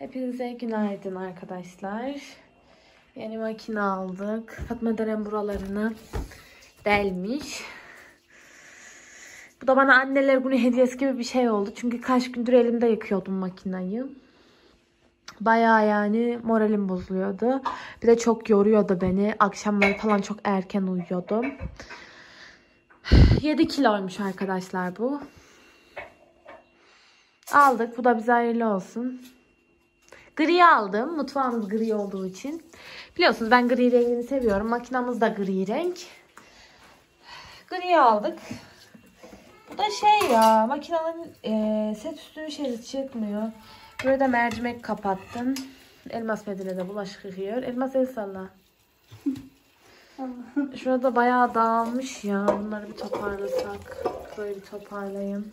Hepinize günaydın arkadaşlar. Yeni makine aldık. Fatma Deren buralarını delmiş. Bu da bana anneler günü hediyesi gibi bir şey oldu. Çünkü kaç gündür elimde yıkıyordum makineyi. Bayağı yani moralim bozuluyordu. Bir de çok yoruyordu beni. Akşamları falan çok erken uyuyordum. 7 kiloymuş arkadaşlar bu. Aldık. Bu da bize hayırlı olsun. Gri aldım. Mutfağımız gri olduğu için. Biliyorsunuz ben gri rengini seviyorum. Makinamız da gri renk. Gri aldık. Bu da şey ya. Makinenin set üstünü çekmiyor. Böyle de mercimek kapattım. Elmas Medine'de bulaşık yıkıyor. Elmas el salla. Şurada bayağı dağılmış ya. Bunları bir toparlasak. Böyle bir toparlayayım.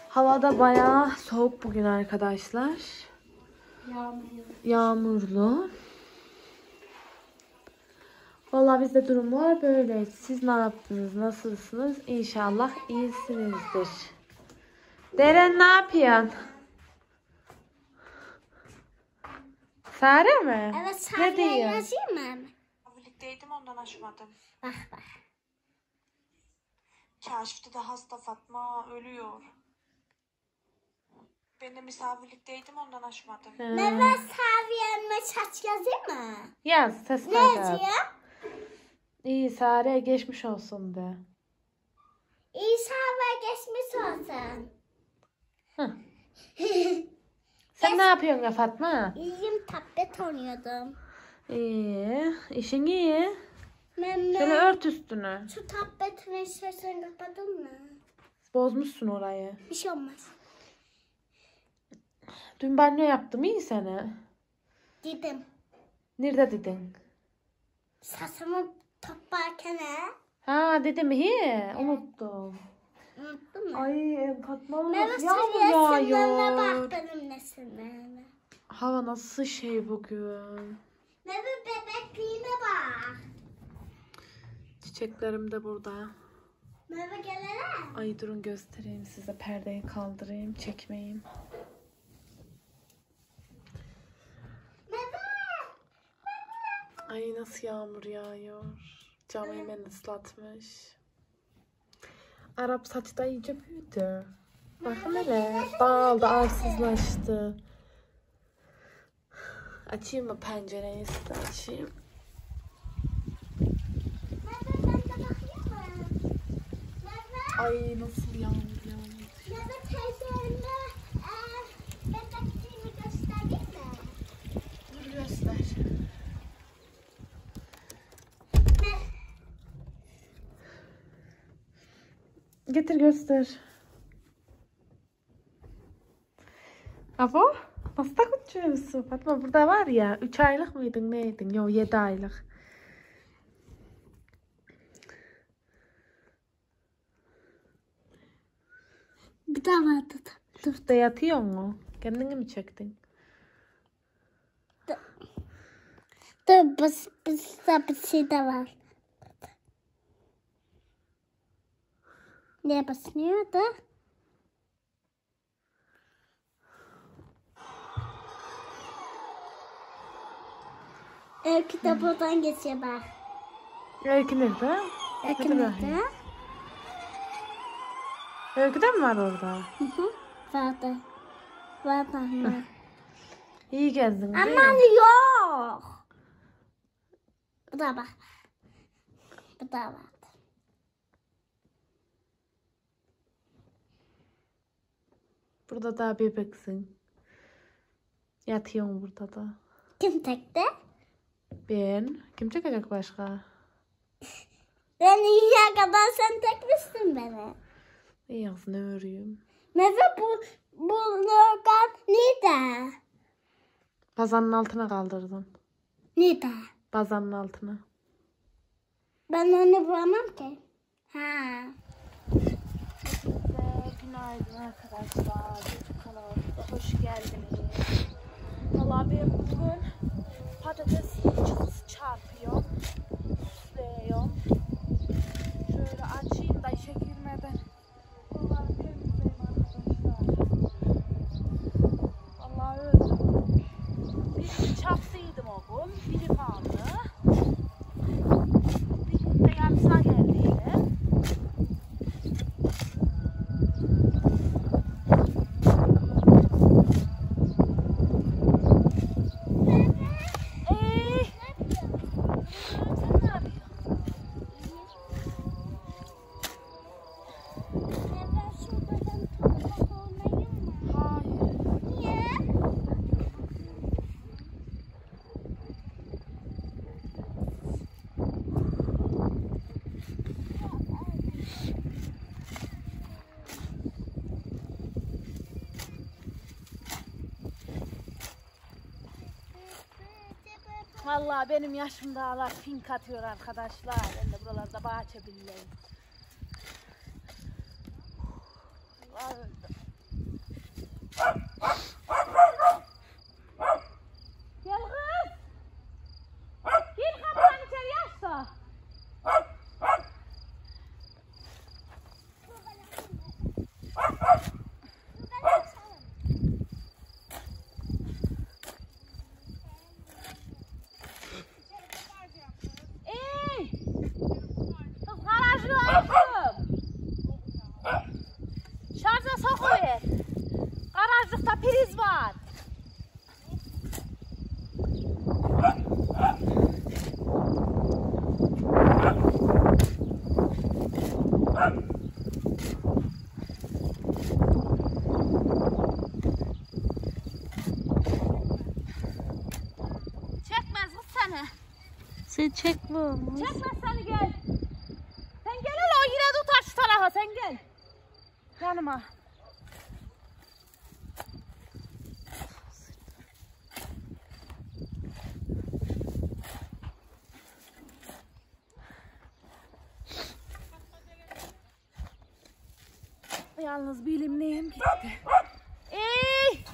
Havada bayağı soğuk bugün arkadaşlar. Yağmurlu. Vallahi bizde durumlar böyle. Siz ne yaptınız? Nasılsınız? İnşallah iyisinizdir. Deren ne yapıyorsun? Sare mi? Evet, Sare'ye yazayım mı? Birlikteydim, ondan açmadım. Bak. Kaşif'te de hasta Fatma ölüyor. Ben de misafirlikteydim, ondan açmadım. Mehmet Sare'ye mesaj yazayım mı? Yaz. Ses Ne kaydı. yazıyor? İyi Sare geçmiş olsun de. İsa ve geçmiş olsun. Hı. Sen ne yapıyorsun ya Fatma? İyiyim, tablet oynuyordum. İyi. İşin iyi. Mehmet, Şöyle ört üstünü. şu tabletin sesini kapadın mı? Bozmuşsun orayı. Bir şey olmaz. Dün banyo yaptım, iyi sene. Dedim. Nerede dedin? Saçımı toplarken Ha dedim hi. Unuttum. unuttun mu? Ay Fatma Mehmet yağmur resimlerine yağıyor. bak, benim resimlerime. Hava nasıl şey bugün. Mehmet bebekliğine bak. Çiçeklerim de burada. Mehmet gel hele. Ay durun göstereyim size, perdeyi kaldırayım, çekmeyeyim. Ay nasıl yağmur yağıyor. Camı hemen ıslatmış. Arap saçı da iyice büyüdü. Bakın hele. Dağıldı, arsızlaştı. Açayım mı pencereyi, size açayım. Mehmet ben de bakayım mı? Mehmet. Ay nasıl yağmur yağmur. Mehmet teyzeyle bebekliğini göstereyim mi? Dur göster. Getir göster. Abo nasıl da uçuyorsun Fatma? Burada var ya 3 aylık mıydın neydin? Yok 7 aylık. Bir daha vardı da. Şurada yatıyor mu? Kendini mi çektin? Dur bir şey de var. Neye basınıyordu? Öykü de buradan geçiyor bak. Öykü nerede? Öykü Hadi nerede? bakayım. Öykü de mi var orada? Hı hı. Vardı. Vardı anne. İyi gezdin değil Aman mi? yok. Bu da bak. Bu da vardı. Burada daha bebeksin. Yatıyorsun burada da. Kim tekti? Ben. Kim çekecek başka? Ben iyiye kadar sen tekmişsin beni. İyi yazın örüyüm. Mehmet bu logan nerede? Bazanın altına kaldırdım. Nerede? Bazanın altına. Ben onu bulamam ki. Ha. Günaydın arkadaşlar. YouTube kanalımıza hoş geldiniz. Vallahi ben bugün patates çıtısı çarpıyorum. Süsleyiyorum. Şöyle açayım da işe girmeden. Vallahi temizleyeyim arkadaşlar. Vallahi öyle. Vallahi benim yaşımda ağlar pink atıyor arkadaşlar. Ben de buralarda bahçe billeyim. Allah öldü. Gel kız. Gir kapıdan içeri yaşla. Kız garajı açtım. Şarja sokuver. Garajlıkta priz var. Çekmez kız seni. Sen çekme. Çekmez seni gel. Sen gel hele o yine tutar şu tarafa sen gel. Yanıma. Yalnız bilimliğim gitti. Ey!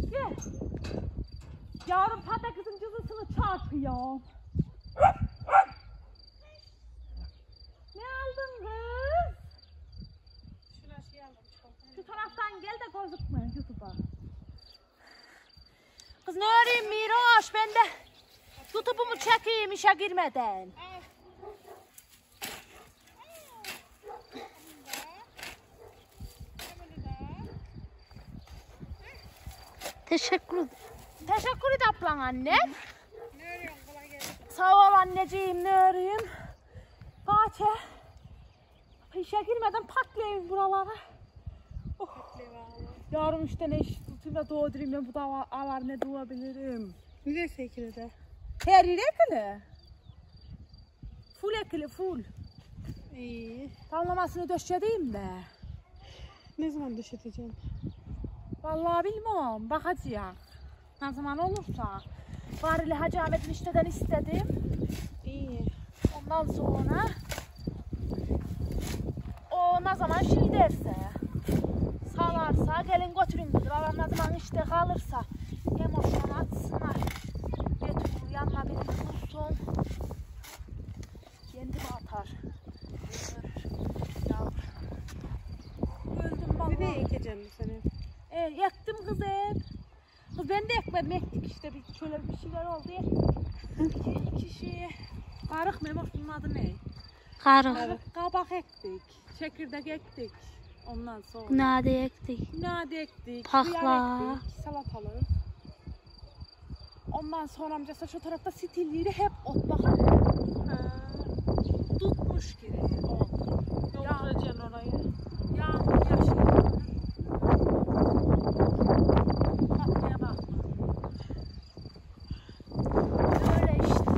Gel. Yavrum patatesin cızısını çarpıyor. Ne aldın kız? Şu taraftan gel de gözükme YouTube'a. Kız ne arayayım Miroş, ben de YouTube'umu çekeyim işe girmeden. Teşekkür ederim. Teşekkür ederim ablan annem. Sağ ol anneciğim, ne arayayım? Bahçe. İşe girmeden patlayayım buralara. Oh. Yarın 3 tane iş tutayım da doğdurayım ben bu davalar ne doğabilirim. Neresi ekili de? Her yeri ekili. Full ekili full. İyi. Tamlamasını döşeceğim mi? Ne zaman döşeteceğim? Vallahi bilmiyorum, bakacağız. Ne zaman olursa. Bari Hacı Ahmet'in işteden istedim. İyi. Ondan sonra o ne zaman şey derse, sağlarsa gelin götürün bizi. Babam ne zaman işte kalırsa hem hoşuna atsınlar. Götürün yanına birini bulsun. Kendimi atar. Yavrum. Öldüm vallahi. Nereye ekeceğim bu sene? Yaktım kızım. Kız ben de ekmedim, ektik işte şöyle bir şeyler oldu. İki şey. Karık Memoş, bunun adı ne? Karık. Kabak ektik, çekirdek ektik. Ondan sonra Nade ektik. nane ektik, Tahla. hıyar ektik, salatalık. Ondan sonra amcası şu tarafta stilliydi, hep ot bakar. Tutmuş gibi ot. Yoğuracaksın orayı. Yağmur yaşıyor. Bakmaya bakma. Böyle işte.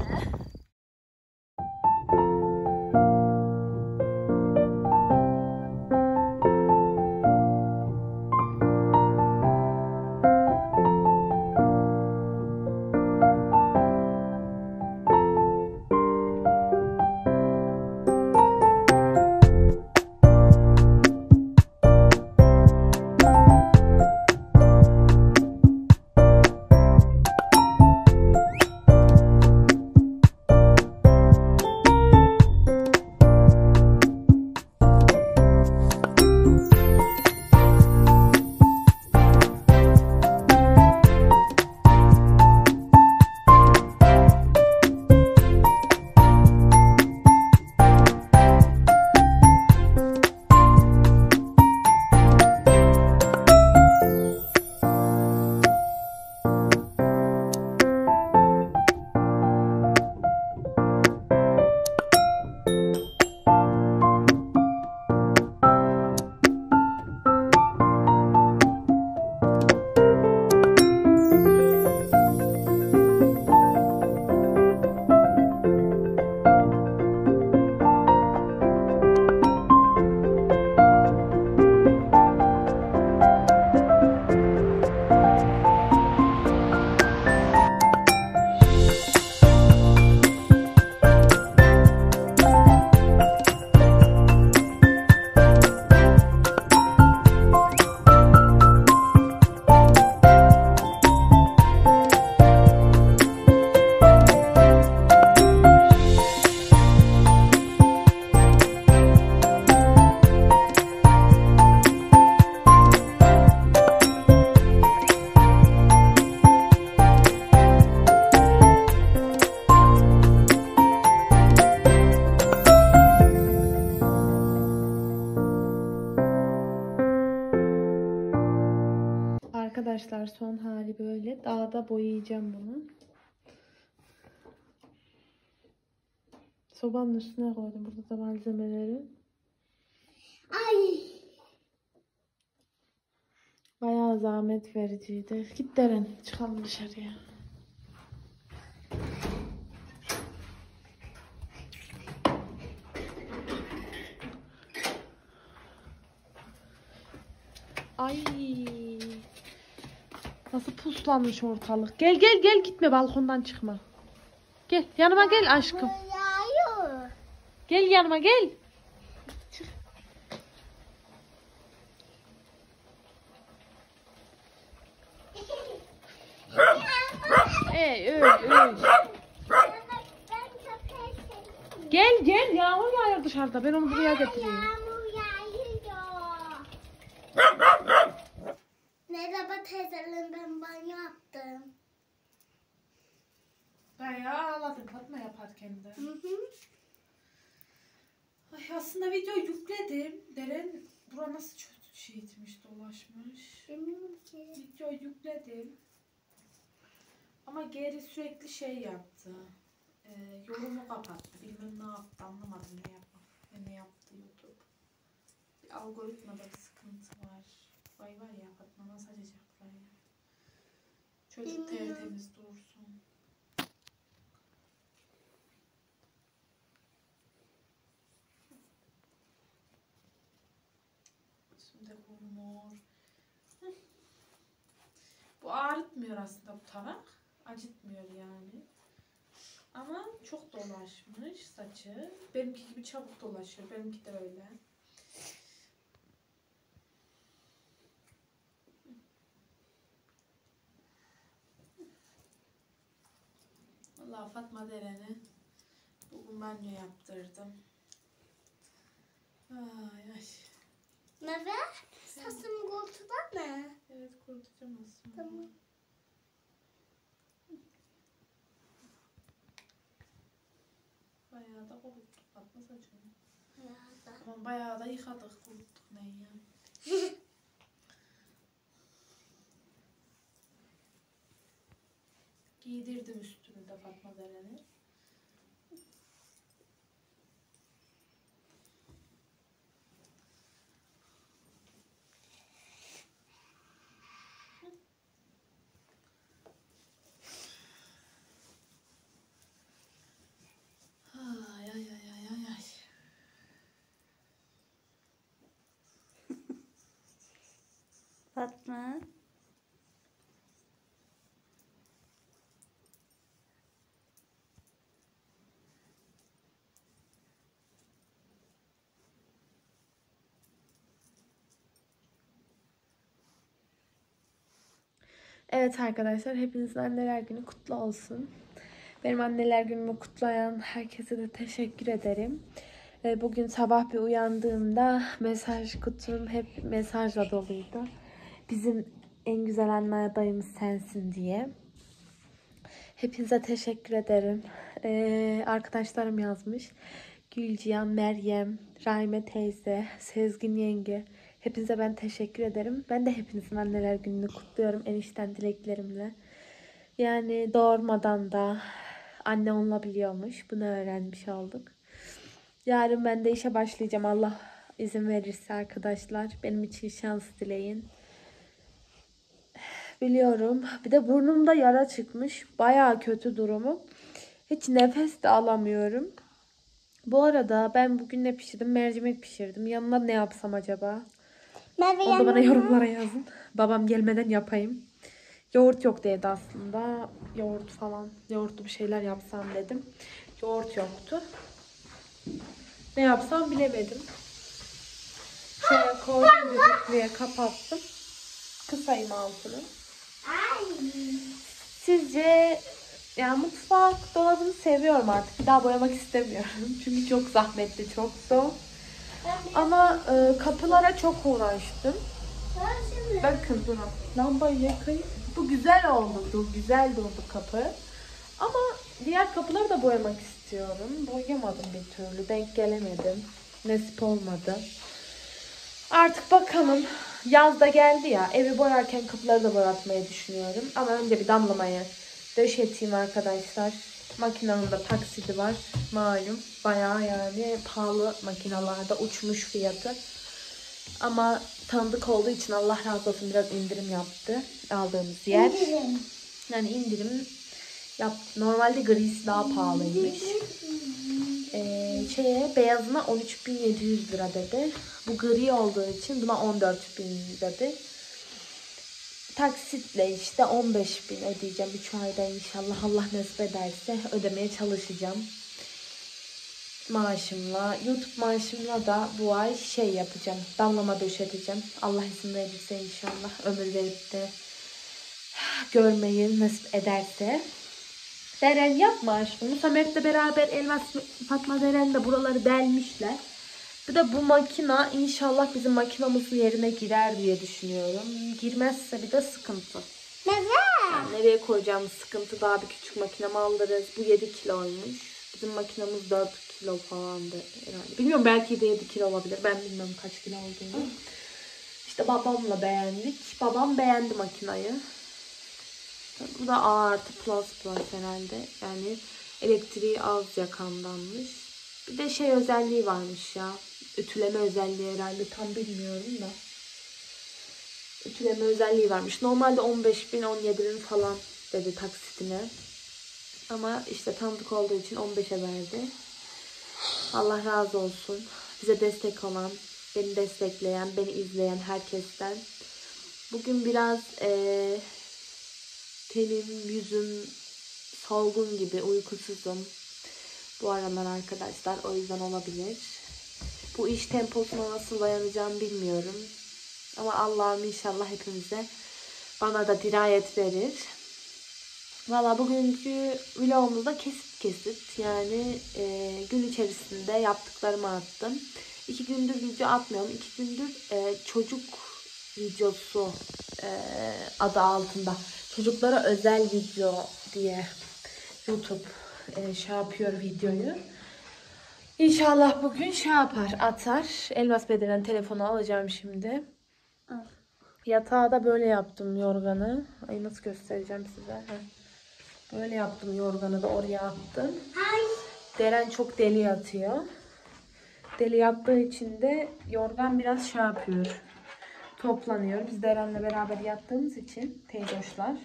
son hali böyle. Daha da boyayacağım bunu. Sobanın üstüne koydum burada da malzemeleri. Ay. Bayağı zahmet vericiydi. Git Deren, çıkalım dışarıya. Ay. Nasıl puslanmış ortalık. Gel gel gel, gitme, balkondan çıkma. Gel yanıma, gel aşkım. Yağıyor. Gel yanıma, gel. Çık. Öl. Ben köpeği sevdim. Gel gel, yağmur yağıyor dışarıda. Ben onu buraya getireyim. Yağmur yağıyor. Merhaba teyzelerim, ben banyo yaptım. Bayağı ağladım Fatma yaparken de. Hı hı. Ay, aslında video yükledim. Deren bura nasıl şey etmiş, dolaşmış. Bilmiyorum ki. Video yükledim. Ama geri sürekli şey yaptı. Yorumu kapattı. Bilmem ne yaptı. Anlamadım ne yaptı YouTube. Bir algoritmada bir sıkıntı var. Vay ya Fatma, nasıl açacaklar ya. Çocuk Bilmiyorum. tertemiz dursun. Şimdi kurumur. Bu ağrıtmıyor aslında bu tarak. Acıtmıyor yani. Ama çok dolaşmış saçı. Benimki gibi çabuk dolaşıyor. Benimki de öyle. Vallahi Fatma Deren'e bugün banyo yaptırdım. Ay ay. Ne ver? Saçımı koltuğa mı? Evet, kurutacağım aslında. Tamam. Bayağı da kuruttuk Fatma saçını. Ya da. Ama bayağı da yıkadık, kuruttuk ne ya. Giydirdim üstünü de Fatma Deren'e. Ay ay ay ay ay ay. Fatma. Evet arkadaşlar, hepinizin anneler günü kutlu olsun. Benim anneler günümü kutlayan herkese de teşekkür ederim. Bugün sabah bir uyandığımda mesaj kutum hep mesajla doluydu. Bizim en güzel anne adayımız sensin diye. Hepinize teşekkür ederim. Arkadaşlarım yazmış. Gülcihan, Meryem, Rahime teyze, Sezgin yenge. Hepinize ben teşekkür ederim. Ben de hepinizin anneler gününü kutluyorum en içten dileklerimle. Yani doğurmadan da anne olunabiliyormuş. Bunu öğrenmiş olduk. Yarın ben de işe başlayacağım. Allah izin verirse arkadaşlar. Benim için şans dileyin. Biliyorum. Bir de burnumda yara çıkmış. Bayağı kötü durumu. Hiç nefes de alamıyorum. Bu arada ben bugün ne pişirdim? Mercimek pişirdim. Yanına ne yapsam acaba? Onu da bana yorumlara yazın. Babam gelmeden yapayım. Yoğurt yok evde aslında. Yoğurt falan. Yoğurtlu bir şeyler yapsam dedim. Yoğurt yoktu. Ne yapsam bilemedim. Şöyle koydum, düdüklüye kapattım. Kısayım altını. Sizce ya mutfak dolabını seviyorum artık. Bir daha boyamak istemiyorum. Çünkü çok zahmetli, çok zor. Ama kapılara çok uğraştım. Bakın durun. Lambayı yakayım. Bu güzel oldu. Güzel durdu kapı. Ama diğer kapıları da boyamak istiyorum. Boyamadım bir türlü. Denk gelemedim. Nasip olmadı. Artık bakalım Yaz da geldi ya. Evi boyarken kapıları da boyatmayı düşünüyorum. Ama önce bir damlamayı döşeteyim arkadaşlar. Makinenin de taksidi var. Malum. Bayağı yani pahalı makinalarda uçmuş fiyatı. Ama tanıdık olduğu için Allah razı olsun biraz indirim yaptı. Aldığımız yer. İndirim. Yani indirim yaptı. Normalde grisi daha pahalıymış. Beyazına 13.700 lira dedi. Bu gri olduğu için buna 14.000 dedi. Taksitle işte 15.000 ödeyeceğim. 3 ayda inşallah Allah nasip ederse ödemeye çalışacağım. Maaşımla, YouTube maaşımla da bu ay yapacağım. Damlama döşeteceğim. Allah izin verirse inşallah. Ömür verip de görmeyi nasip ederse. Deren yapma aşkım. Samet'le beraber Elmas Fatma Deren de buraları delmişler. Bir de bu makina inşallah bizim makinamızın yerine girer diye düşünüyorum. Girmezse bir de sıkıntı. Neden? Yani nereye koyacağımız sıkıntı. Daha bir küçük makinamı alırız. Bu 7 kiloymuş. Bizim makinamız 4 kilo falandı herhalde. Bilmiyorum, belki de 7 kilo olabilir. Ben bilmiyorum kaç kilo olduğunu. İşte babamla beğendik. Babam beğendi makinayı. Bu da A artı plus herhalde. Yani elektriği az yakandanmış. Bir de özelliği varmış ya. Ütüleme özelliği herhalde. Tam bilmiyorum da. Ütüleme özelliği varmış. Normalde 15.000 17.000 falan dedi taksitine. Ama işte tanıdık olduğu için 15'e verdi. Allah razı olsun. Bize destek olan, beni destekleyen, beni izleyen herkesten. Bugün biraz tenim, yüzüm solgun gibi, uykusuzum. Bu aralar arkadaşlar, o yüzden olabilir. Bu iş temposuna nasıl dayanacağım bilmiyorum. Ama Allah'ım inşallah hepimize, bana da dirayet verir. Valla bugünkü vlogumuzda kesit yani gün içerisinde yaptıklarımı attım. 2 gündür video atmıyorum. 2 gündür çocuk videosu adı altında. Çocuklara özel video diye YouTube yapıyor videoyu. İnşallah bugün atar. Elmas Bedenen telefonu alacağım şimdi. Yatağı da böyle yaptım, yorganı. Ay nasıl göstereceğim size. Böyle yaptım, yorganı da oraya attım. Deren çok deli yatıyor. Deli yattığı için de yorgan biraz yapıyor. Toplanıyor. Biz Deren'le beraber yattığımız için teyzoşlar,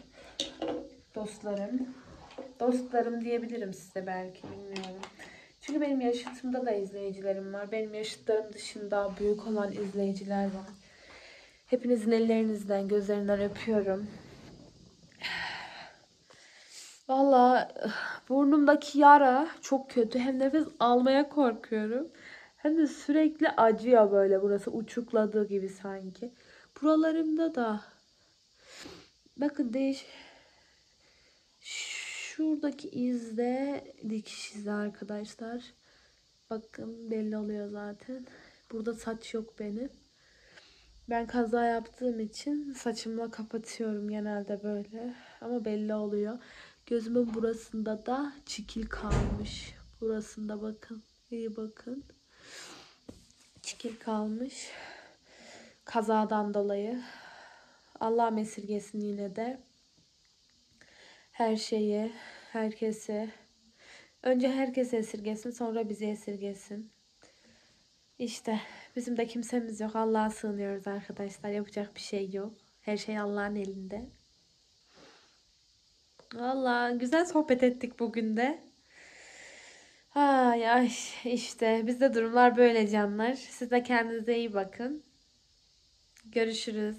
dostlarım diyebilirim size, belki bilmiyorum. Çünkü benim yaşıtımda da izleyicilerim var. Benim yaşıtlarım dışında büyük olan izleyiciler var. Hepinizin ellerinizden, gözlerinden öpüyorum. Valla burnumdaki yara çok kötü. Hem nefes almaya korkuyorum. Hem de sürekli acıyor böyle. Burası uçukladığı gibi sanki. Buralarımda da. Bakın şuradaki izde dikiş izi arkadaşlar. Bakın belli oluyor zaten. Burada saç yok benim. Ben kaza yaptığım için saçımla kapatıyorum genelde böyle. Ama belli oluyor. Gözümün burasında da çikil kalmış. Burasında bakın. İyi bakın. Çikil kalmış. Kazadan dolayı. Allah esirgesin yine de. Her şeyi, herkesi. Önce herkesi esirgesin, sonra bizi esirgesin. İşte bizim de kimsemiz yok. Allah'a sığınıyoruz arkadaşlar. Yapacak bir şey yok. Her şey Allah'ın elinde. Vallahi güzel sohbet ettik bugün de. Ay ay, işte bizde durumlar böyle canlar. Siz de kendinize iyi bakın. Görüşürüz.